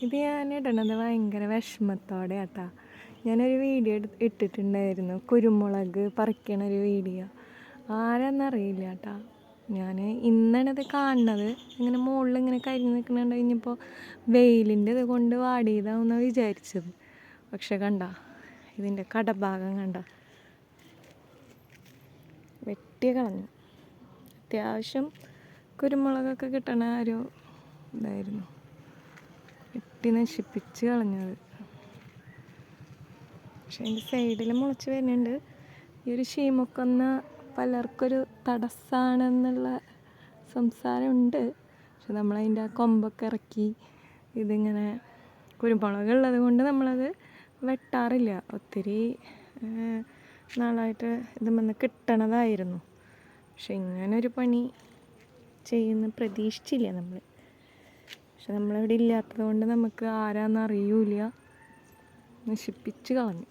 ഇത് ഞാൻ ഇടണത് ഭയങ്കര വിഷമത്തോടെ കേട്ടാ. ഞാനൊരു വീഡിയോ ഇട്ടിട്ടുണ്ടായിരുന്നു, കുരുമുളക് പറിക്കണൊരു വീഡിയോ. ആരാന്നറിയില്ല കേട്ടാ. ഞാൻ ഇന്നാണത് കാണുന്നത്. ഇങ്ങനെ മുകളിൽ ഇങ്ങനെ കരിഞ്ഞ് നിൽക്കുന്നുണ്ട്. കഴിഞ്ഞപ്പോൾ വെയിലിൻ്റെ ഇത് കൊണ്ട് വാടിയതാണെന്ന് വിചാരിച്ചത്. പക്ഷെ കണ്ട, ഇതിൻ്റെ കടഭാഗം കണ്ട, വെട്ടി കളഞ്ഞു. അത്യാവശ്യം കുരുമുളകൊക്കെ കിട്ടണ ഒരു ഇതായിരുന്നു, വെട്ടി നശിപ്പിച്ച് കളഞ്ഞത്. പക്ഷെ അതിൻ്റെ സൈഡിൽ മുളച്ച് വരുന്നുണ്ട്. ഈ ഒരു ശീമക്കൊന്ന പലർക്കൊരു തടസ്സമാണെന്നുള്ള സംസാരമുണ്ട്. പക്ഷെ നമ്മളതിൻ്റെ ആ കൊമ്പൊക്കെ ഇറക്കി ഇതിങ്ങനെ കുരുമുളക് ഉള്ളത് കൊണ്ട് നമ്മളത് വെട്ടാറില്ല. ഒത്തിരി നാളായിട്ട് ഇതുമെന്ന് കിട്ടണതായിരുന്നു. പക്ഷെ ഇങ്ങനൊരു പണി ചെയ്യുന്ന പ്രതീക്ഷിച്ചില്ല നമ്മൾ. പക്ഷെ നമ്മളിവിടെ ഇല്ലാത്തത് കൊണ്ട് നമുക്ക് ആരാന്നറിയൂല, നശിപ്പിച്ച് കളഞ്ഞു.